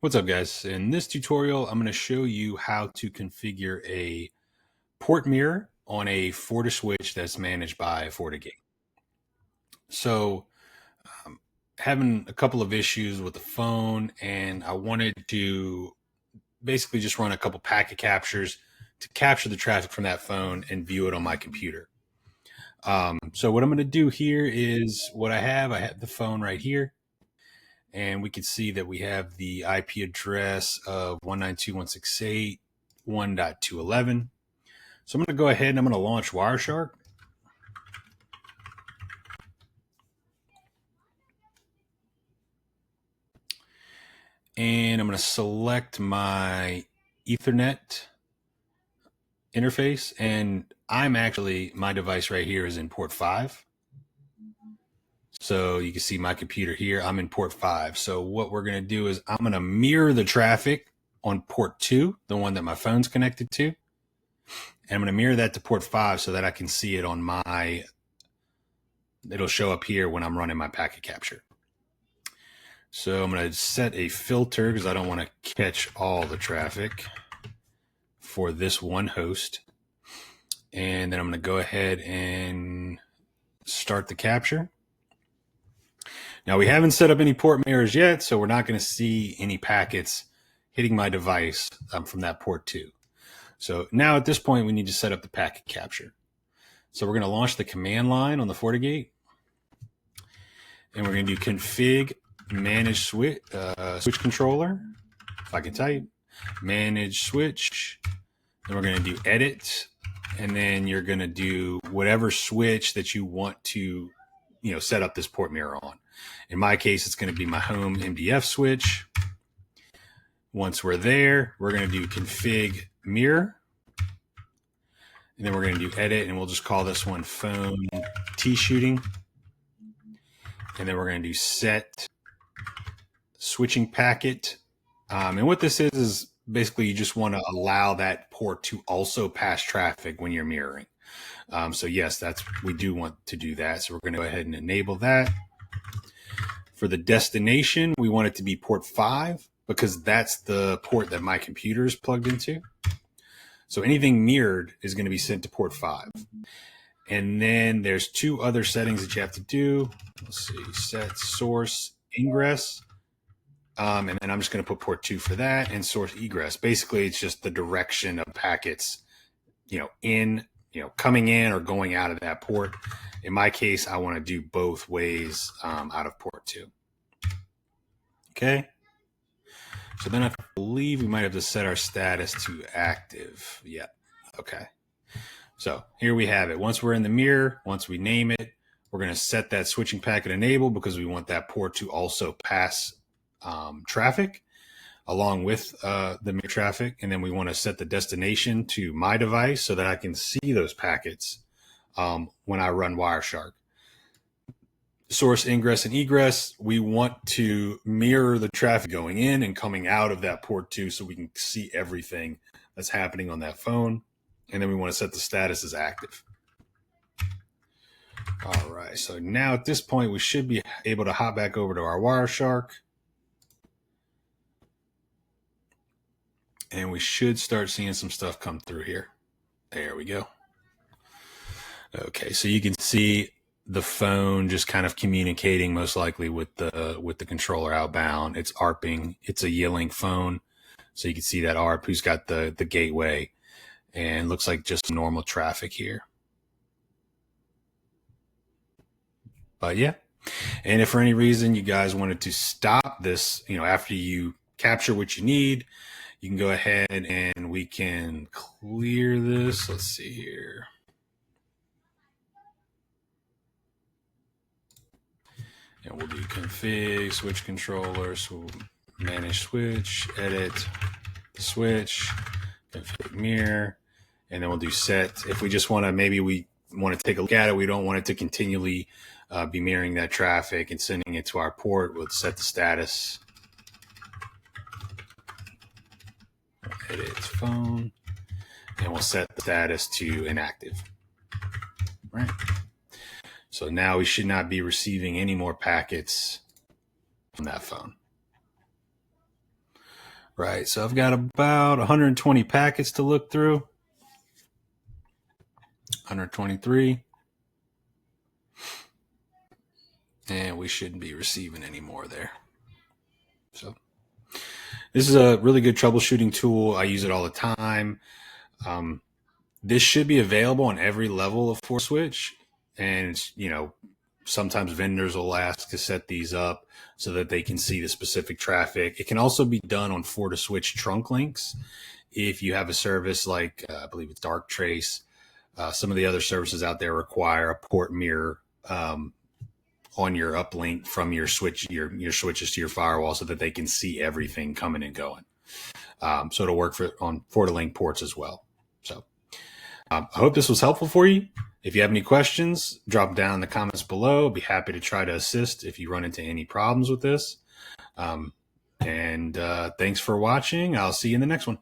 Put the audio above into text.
What's up, guys? In this tutorial, I'm going to show you how to configure a port mirror on a Fortiswitch that's managed by FortiGate. So, having a couple of issues with the phone, and I wanted to basically just run a couple packet captures to capture the traffic from that phone and view it on my computer. So what I'm going to do here is what I have the phone right here. And we can see that we have the IP address of 192.168.1.211. So I'm going to go ahead and I'm going to launch Wireshark. And I'm going to select my Ethernet interface. And my device right here is in port 5. So you can see my computer here. I'm in port 5. So what we're going to do is I'm going to mirror the traffic on port 2, the one that my phone's connected to. And I'm going to mirror that to port 5 so that I can see it on it'll show up here when I'm running my packet capture. So I'm going to set a filter because I don't want to catch all the traffic for this one host. And then I'm going to go ahead and start the capture. Now we haven't set up any port mirrors yet, so we're not going to see any packets hitting my device from that port 2. So now at this point, we need to set up the packet capture. So we're going to launch the command line on the FortiGate. And we're going to do config manage switch controller. If I can type, manage switch. Then we're going to do edit. And then you're going to do whatever switch that you want to, set up this port mirror on. In my case, it's going to be my home MDF switch. Once we're there, we're going to do config mirror. And then we're going to do edit, and we'll just call this one phone T shooting. And then we're going to do set switching packet. And what this is basically you just want to allow that port to also pass traffic when you're mirroring. So yes, we do want to do that. So we're going to go ahead and enable that. For the destination, we want it to be port 5 because that's the port that my computer is plugged into. So anything mirrored is going to be sent to port 5. And then there's 2 other settings that you have to do. Let's see, set source ingress. And then I'm just going to put port 2 for that and source egress. Basically, it's just the direction of packets, coming in or going out of that port. In my case, I want to do both ways out of port 2. Okay. So then I believe we might have to set our status to active. Yeah. Okay. So here we have it. Once we're in the mirror, once we name it, we're going to set that switching packet enable because we want that port to also pass traffic along with the mirror traffic. And then we want to set the destination to my device so that I can see those packets when I run Wireshark. Source ingress and egress, we want to mirror the traffic going in and coming out of that port 2 so we can see everything that's happening on that phone. And then we want to set the status as active. All right, so now at this point, we should be able to hop back over to our Wireshark. And we should start seeing some stuff come through here. There we go. Okay, so you can see the phone just kind of communicating most likely with the controller outbound. It's ARPing. It's a Yelling phone. So you can see that ARP who's got the gateway and looks like just normal traffic here. But yeah. And if for any reason you guys wanted to stop this, after you capture what you need, you can go ahead and we can clear this. Let's see here. And we'll do config switch controller. So we'll manage switch, edit the switch, config mirror, and then we'll do set. If we just want to, maybe we want to take a look at it, we don't want it to continually be mirroring that traffic and sending it to our port, we'll set the status. Edit phone, and we'll set the status to inactive. Right. So now we should not be receiving any more packets from that phone. Right, so I've got about 120 packets to look through. 123. And we shouldn't be receiving any more there. So this is a really good troubleshooting tool. I use it all the time. This should be available on every level of FortiSwitch. And, you know, sometimes vendors will ask to set these up so that they can see the specific traffic. It can also be done on Fortiswitch trunk links. If you have a service like, I believe it's Dark Trace, some of the other services out there require a port mirror on your uplink from your switch, your switches to your firewall, so that they can see everything coming and going. So it'll work on FortiLink ports as well. So I hope this was helpful for you. If you have any questions, drop down in the comments below. I'll be happy to try to assist if you run into any problems with this. And thanks for watching. I'll see you in the next one.